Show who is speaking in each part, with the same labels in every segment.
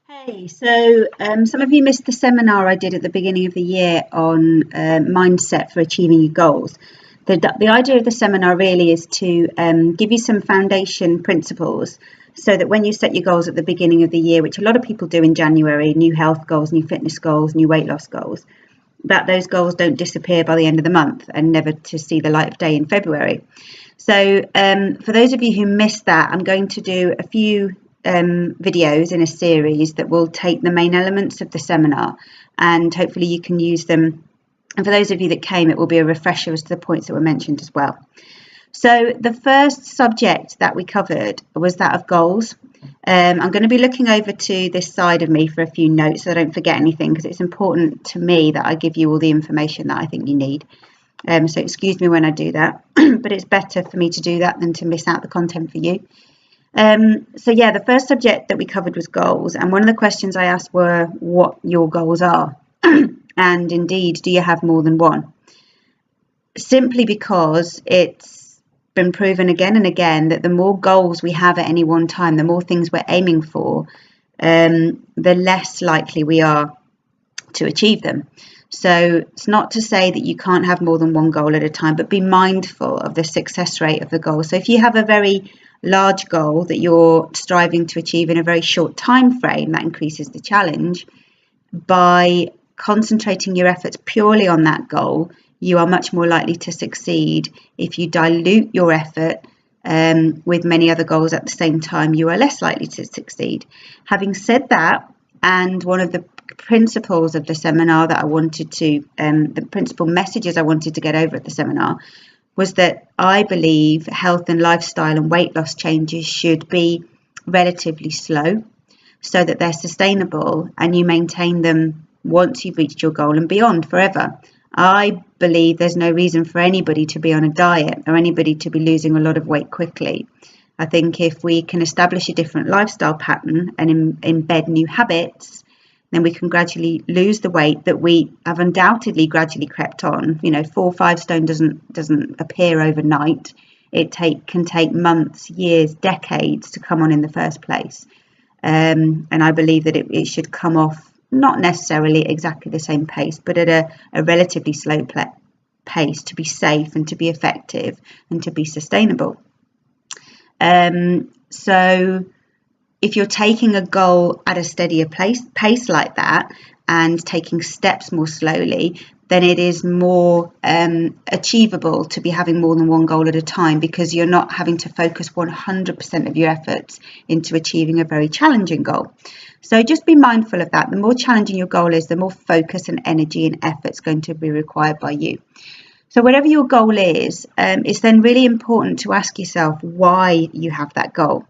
Speaker 1: Hey, so some of you missed the seminar I did at the beginning of the year on mindset for achieving your goals. The idea of the seminar really is to give you some foundation principles so that when you set your goals at the beginning of the year, which a lot of people do in January, new health goals, new fitness goals, new weight loss goals, that those goals don't disappear by the end of the month and never to see the light of day in February. So for those of you who missed that, I'm going to do a few videos in a series that will take the main elements of the seminar and hopefully you can use them. And for those of you that came, it will be a refresher as to the points that were mentioned as well. So the first subject that we covered was that of goals. I'm going to be looking over to this side of me for a few notes so I don't forget anything, because it's important to me that I give you all the information that I think you need. So excuse me when I do that, but it's better for me to do that than to miss out the content for you. So yeah, the first subject that we covered was goals, and one of the questions I asked were what your goals are, and indeed, do you have more than one? Simply because it's been proven again and again that the more goals we have at any one time, the more things we're aiming for, the less likely we are to achieve them. So it's not to say that you can't have more than one goal at a time, but be mindful of the success rate of the goal. So if you have a very large goal that you're striving to achieve in a very short time frame, that increases the challenge. By concentrating your efforts purely on that goal, you are much more likely to succeed. If you dilute your effort with many other goals at the same time, you are less likely to succeed. Having said that, and one of the principles of the seminar that I wanted to, the principal messages I wanted to get over at the seminar was that I believe health and lifestyle and weight loss changes should be relatively slow so that they're sustainable and you maintain them once you've reached your goal and beyond forever. I believe there's no reason for anybody to be on a diet or anybody to be losing a lot of weight quickly. I think if we can establish a different lifestyle pattern and embed new habits, then we can gradually lose the weight that we have undoubtedly gradually crept on. 4 or 5 stone doesn't appear overnight. It can take months, years, decades to come on in the first place. And I believe that it should come off not necessarily exactly the same pace, but at a relatively slow pace to be safe and to be effective and to be sustainable. So if you're taking a goal at a steadier pace like that and taking steps more slowly, then it is more achievable to be having more than one goal at a time, because you're not having to focus 100% of your efforts into achieving a very challenging goal. So just be mindful of that. The more challenging your goal is, the more focus and energy and effort is going to be required by you. So whatever your goal is, it's then really important to ask yourself why you have that goal.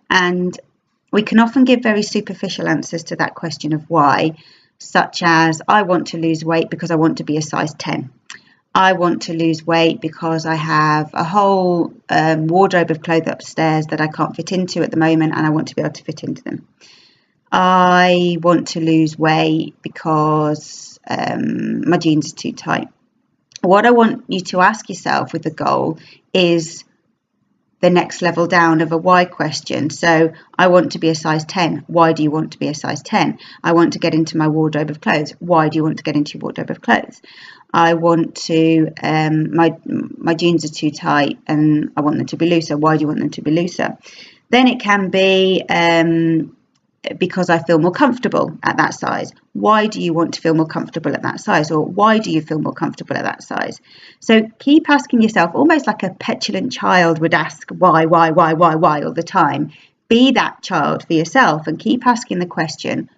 Speaker 1: And we can often give very superficial answers to that question of why, such as, I want to lose weight because I want to be a size 10. I want to lose weight because I have a whole wardrobe of clothes upstairs that I can't fit into at the moment and I want to be able to fit into them. I want to lose weight because my jeans are too tight. What I want you to ask yourself with the goal is the next level down of a why question. So I want to be a size 10. Why do you want to be a size 10? I want to get into my wardrobe of clothes. Why do you want to get into your wardrobe of clothes? I want to, my jeans are too tight and I want them to be looser. Why do you want them to be looser? Then it can be because I feel more comfortable at that size. Why do you want to feel more comfortable at that size? Or why do you feel more comfortable at that size? So keep asking yourself, almost like a petulant child would ask why all the time. Be that child for yourself and keep asking the question,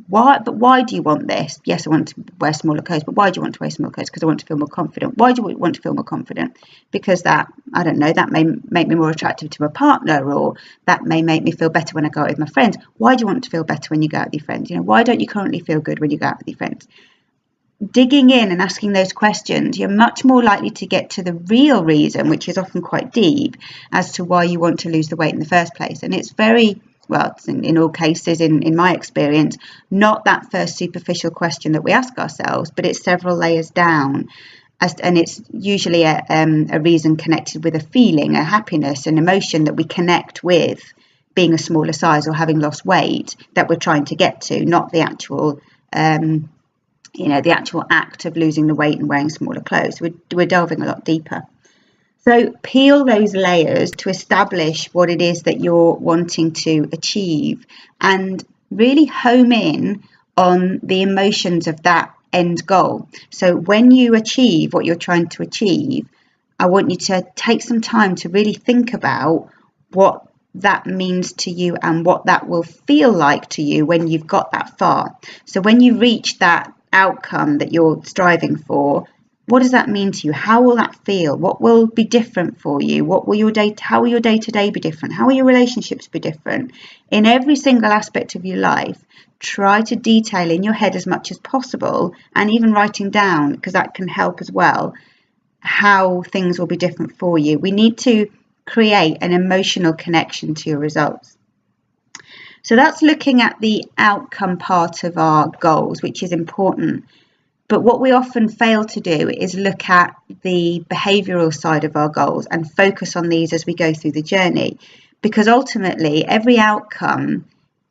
Speaker 1: why? But why do you want this? Yes, I want to wear smaller clothes, but why do you want to wear smaller clothes? Because I want to feel more confident. Why do you want to feel more confident? Because that, I don't know, that may make me more attractive to a partner, or that may make me feel better when I go out with my friends. Why do you want to feel better when you go out with your friends? Why don't you currently feel good when you go out with your friends? Digging in and asking those questions, you're much more likely to get to the real reason, which is often quite deep, as to why you want to lose the weight in the first place. And it's very, well, in all cases, in my experience, not that first superficial question that we ask ourselves, but it's several layers down. And it's usually a reason connected with a feeling, a happiness, an emotion that we connect with being a smaller size or having lost weight that we're trying to get to, not the actual the actual act of losing the weight and wearing smaller clothes. We're delving a lot deeper. So peel those layers to establish what it is that you're wanting to achieve, and really home in on the emotions of that end goal. So when you achieve what you're trying to achieve, I want you to take some time to really think about what that means to you and what that will feel like to you when you've got that far. So when you reach that outcome that you're striving for, what does that mean to you? How will that feel? What will be different for you? How will your day-to-day be different? How will your relationships be different? In every single aspect of your life, try to detail in your head as much as possible, and even writing down, because that can help as well, how things will be different for you. We need to create an emotional connection to your results. So that's looking at the outcome part of our goals, which is important. But what we often fail to do is look at the behavioural side of our goals and focus on these as we go through the journey, because ultimately every outcome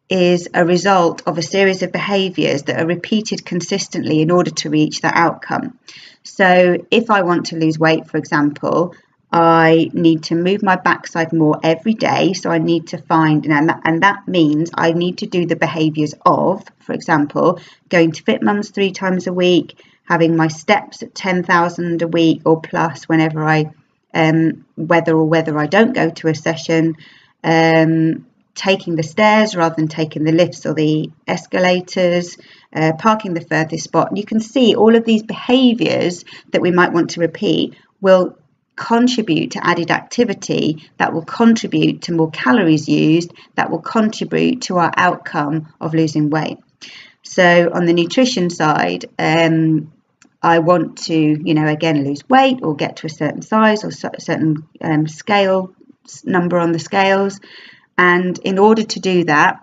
Speaker 1: is a result of a series of behaviours that are repeated consistently in order to reach that outcome. So if I want to lose weight, for example, I need to move my backside more every day. So I need to find, and that means I need to do the behaviours of, for example, going to Fit Mums 3 times a week, having my steps at 10,000 a week or plus whenever whether I don't go to a session, taking the stairs rather than taking the lifts or the escalators, parking the furthest spot. And you can see all of these behaviours that we might want to repeat will contribute to added activity, that will contribute to more calories used, that will contribute to our outcome of losing weight. So on the nutrition side, I want to, again, lose weight or get to a certain size or certain scale number on the scales. And in order to do that,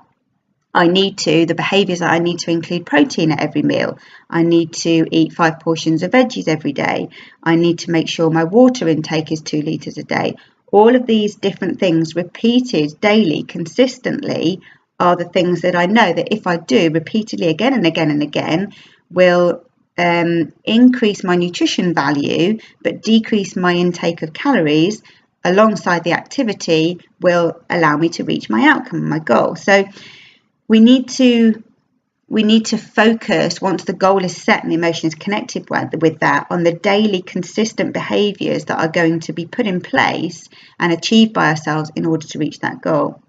Speaker 1: the behaviours that I need to include protein at every meal. I need to eat 5 portions of veggies every day. I need to make sure my water intake is 2 litres a day. All of these different things repeated daily, consistently, are the things that I know that if I do repeatedly again and again and again, will increase my nutrition value, but decrease my intake of calories alongside the activity will allow me to reach my outcome, my goal. So we need to focus, once the goal is set and the emotion is connected with that, on the daily consistent behaviours that are going to be put in place and achieved by ourselves in order to reach that goal.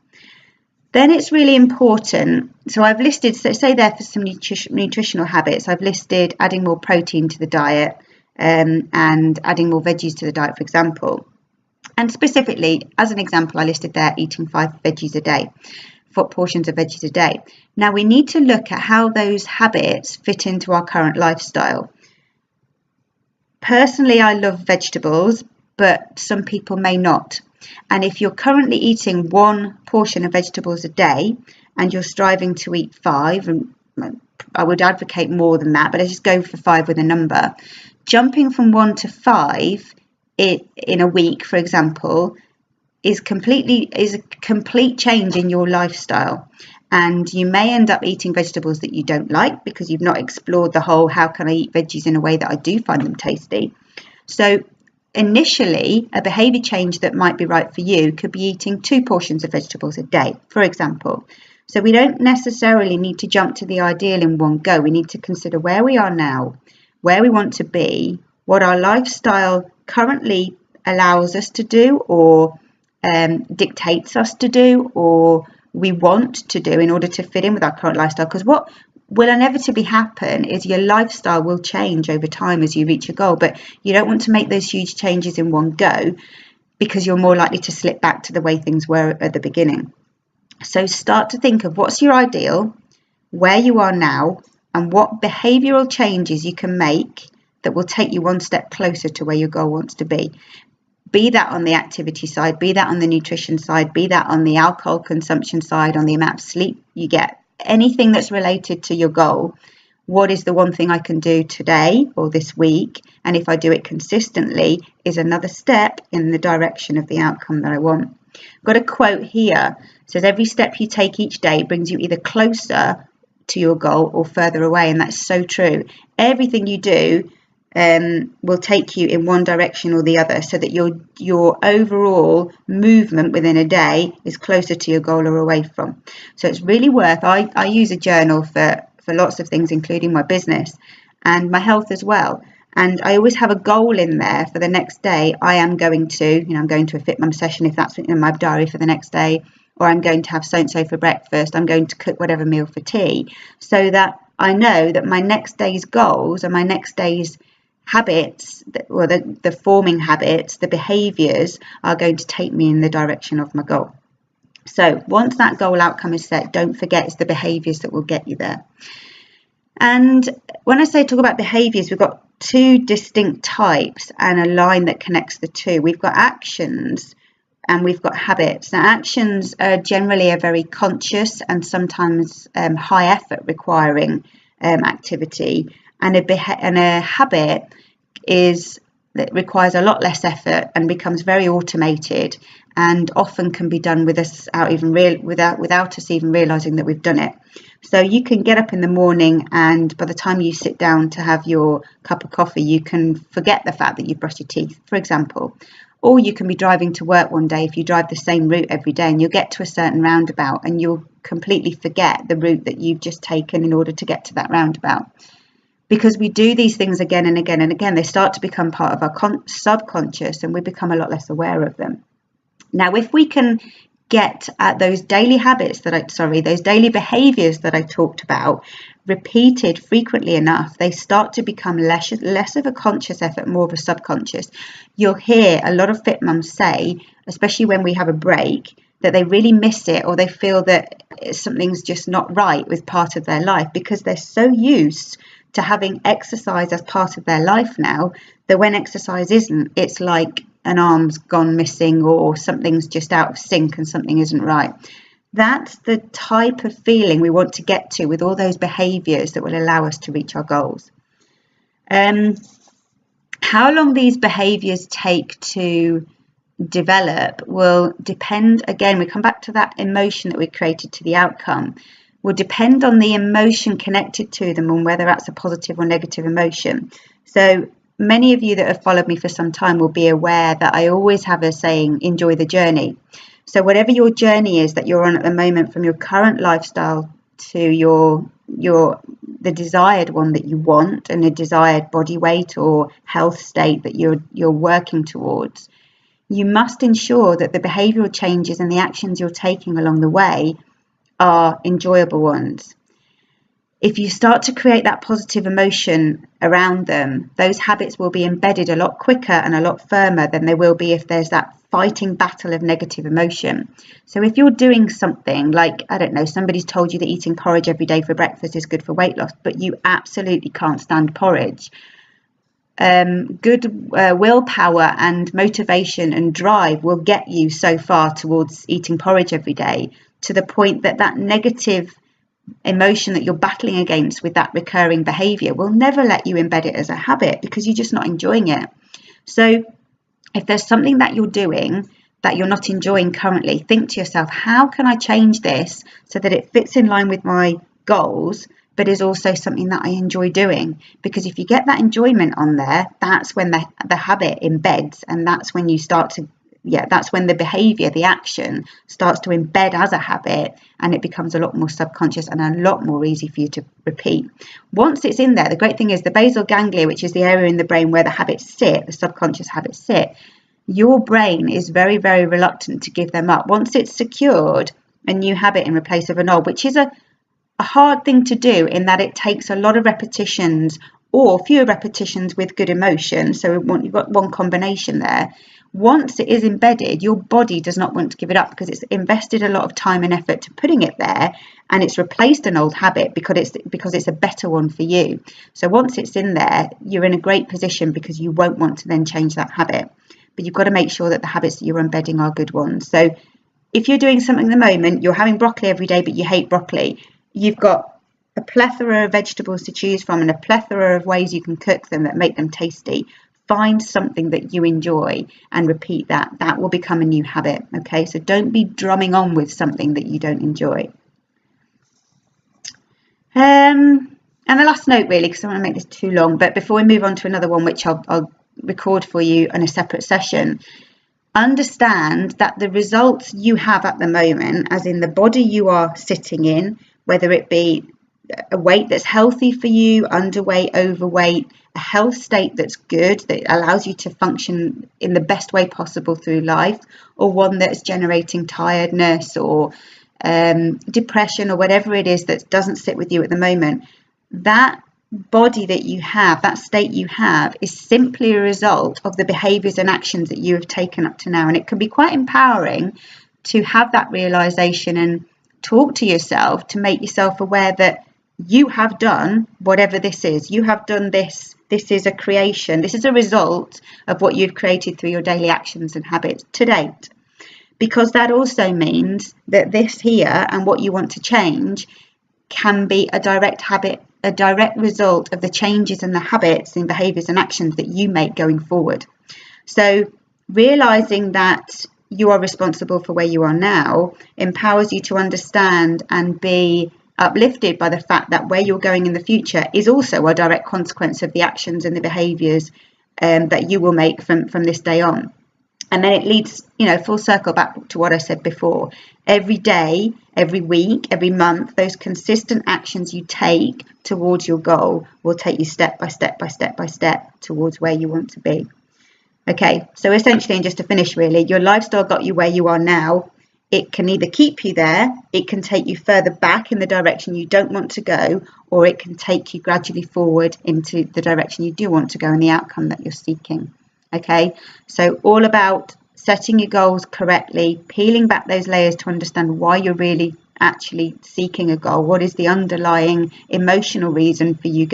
Speaker 1: Then it's really important. So I've listed, say there for some nutritional habits, I've listed adding more protein to the diet and adding more veggies to the diet, for example. And specifically, as an example, I listed there eating 5 veggies a day. 4 portions of veggies a day. Now we need to look at how those habits fit into our current lifestyle. Personally, I love vegetables, but some people may not. And if you're currently eating 1 portion of vegetables a day and you're striving to eat 5, and I would advocate more than that, but let's just go for 5 with a number. Jumping from 1 to 5 in a week, for example, is a complete change in your lifestyle, and you may end up eating vegetables that you don't like because you've not explored the whole how can I eat veggies in a way that I do find them tasty. So initially, a behavior change that might be right for you could be eating 2 portions of vegetables a day, for example. So we don't necessarily need to jump to the ideal in one go. We need to consider where we are now, where we want to be, what our lifestyle currently allows us to do or dictates us to do, or we want to do in order to fit in with our current lifestyle. Because what will inevitably happen is your lifestyle will change over time as you reach your goal, but you don't want to make those huge changes in one go because you're more likely to slip back to the way things were at the beginning. So start to think of what's your ideal, where you are now, and what behavioural changes you can make that will take you one step closer to where your goal wants to be. Be that on the activity side, be that on the nutrition side, be that on the alcohol consumption side, on the amount of sleep you get, anything that's related to your goal. What is the one thing I can do today or this week? And if I do it consistently, is another step in the direction of the outcome that I want. I've got a quote here. says every step you take each day brings you either closer to your goal or further away, and that's so true. Everything you do will take you in one direction or the other, so that your overall movement within a day is closer to your goal or away from. So it's really worth, I use a journal for lots of things, including my business and my health as well. And I always have a goal in there for the next day. I am going to, I'm going to a Fit Mum session if that's in my diary for the next day, or I'm going to have so-and-so for breakfast, I'm going to cook whatever meal for tea, so that I know that my next day's goals and my next day's habits, or the forming habits, the behaviours, are going to take me in the direction of my goal. So once that goal outcome is set, don't forget it's the behaviours that will get you there. And when I say talk about behaviours, we've got two distinct types and a line that connects the two. We've got actions and we've got habits. Now, actions are generally a very conscious and sometimes high effort requiring activity, and a habit that requires a lot less effort and becomes very automated, and often can be done with us without us even realizing that we've done it. So you can get up in the morning, and by the time you sit down to have your cup of coffee, you can forget the fact that you've brushed your teeth, for example. Or you can be driving to work one day, if you drive the same route every day, and you'll get to a certain roundabout and you'll completely forget the route that you've just taken in order to get to that roundabout. Because we do these things again and again and again, they start to become part of our subconscious, and we become a lot less aware of them. Now, if we can get at those daily those daily behaviours that I talked about, repeated frequently enough, they start to become less of a conscious effort, more of a subconscious. You'll hear a lot of fit mums say, especially when we have a break, that they really miss it, or they feel that something's just not right with part of their life, because they're so used to having exercise as part of their life now, that when exercise isn't, it's like an arm's gone missing, or something's just out of sync and something isn't right. That's the type of feeling we want to get to with all those behaviours that will allow us to reach our goals. How long these behaviours take to develop will depend, again, we come back to that emotion that we created to the outcome, will depend on the emotion connected to them, and whether that's a positive or negative emotion. So many of you that have followed me for some time will be aware that I always have a saying, enjoy the journey. So whatever your journey is that you're on at the moment, from your current lifestyle to the desired one that you want, and a desired body weight or health state that you're working towards, you must ensure that the behavioural changes and the actions you're taking along the way are enjoyable ones. If you start to create that positive emotion around them, those habits will be embedded a lot quicker and a lot firmer than they will be if there's that fighting battle of negative emotion. So if you're doing something like, I don't know, somebody's told you that eating porridge every day for breakfast is good for weight loss, but you absolutely can't stand porridge, good willpower and motivation and drive will get you so far towards eating porridge every day, to the point that that negative emotion that you're battling against with that recurring behavior will never let you embed it as a habit, because you're just not enjoying it. So if there's something that you're doing that you're not enjoying currently, think to yourself, how can I change this so that it fits in line with my goals, but is also something that I enjoy doing? Because if you get that enjoyment on there, that's when the habit embeds, and that's when you start to that's when the behavior, the action, starts to embed as a habit, and it becomes a lot more subconscious and a lot more easy for you to repeat. Once it's in there, the great thing is the basal ganglia, which is the area in the brain where the habits sit, the subconscious habits sit, your brain is very, very reluctant to give them up. Once it's secured a new habit in place of an old, which is a hard thing to do, in that it takes a lot of repetitions, or fewer repetitions with good emotion. So you've got one combination there. Once it is embedded, your body does not want to give it up, because it's invested a lot of time and effort to putting it there, and it's replaced an old habit because it's a better one for you. So once it's in there, you're in a great position, because you won't want to then change that habit. But you've got to make sure that the habits that you're embedding are good ones. So if you're doing something at the moment, you're having broccoli every day, but you hate broccoli, you've got a plethora of vegetables to choose from and a plethora of ways you can cook them that make them tasty. find something that you enjoy and repeat that. That will become a new habit. Okay, so don't be drumming on with something that you don't enjoy. And the last note, really, because I don't want to make this too long, but before we move on to another one, which I'll record for you in a separate session, understand that the results you have at the moment, as in the body you are sitting in, whether it be a weight that's healthy for you, underweight, overweight, a health state that's good, that allows you to function in the best way possible through life, or one that's generating tiredness or depression or whatever it is that doesn't sit with you at the moment, that body that you have, that state you have, is simply a result of the behaviors and actions that you have taken up to now. And it can be quite empowering to have that realization and talk to yourself to make yourself aware that you have done whatever this is. You have done this. This is a creation. This is a result of what you've created through your daily actions and habits to date. Because that also means that this here and what you want to change can be a direct habit, a direct result of the changes in the habits and behaviors and actions that you make going forward. So realizing that you are responsible for where you are now empowers you to understand and be uplifted by the fact that where you're going in the future is also a direct consequence of the actions and the behaviors that you will make from this day on. And then it leads, full circle back to what I said before. Every day, every week, every month, those consistent actions you take towards your goal will take you step by step by step by step towards where you want to be. Okay, so essentially, and just to finish really, your lifestyle got you where you are now. It can either keep you there, it can take you further back in the direction you don't want to go, or it can take you gradually forward into the direction you do want to go and the outcome that you're seeking. Okay, so all about setting your goals correctly, peeling back those layers to understand why you're really actually seeking a goal. What is the underlying emotional reason for you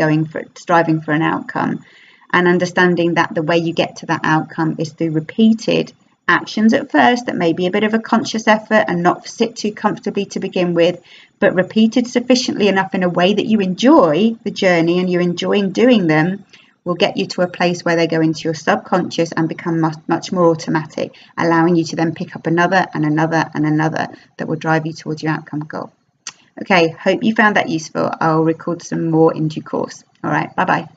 Speaker 1: striving for an outcome, and understanding that the way you get to that outcome is through repeated actions at first that may be a bit of a conscious effort and not sit too comfortably to begin with, but repeated sufficiently enough in a way that you enjoy the journey and you're enjoying doing them, will get you to a place where they go into your subconscious and become much more automatic, allowing you to then pick up another and another and another that will drive you towards your outcome goal. Okay, hope you found that useful. I'll record some more in due course. All right, bye-bye.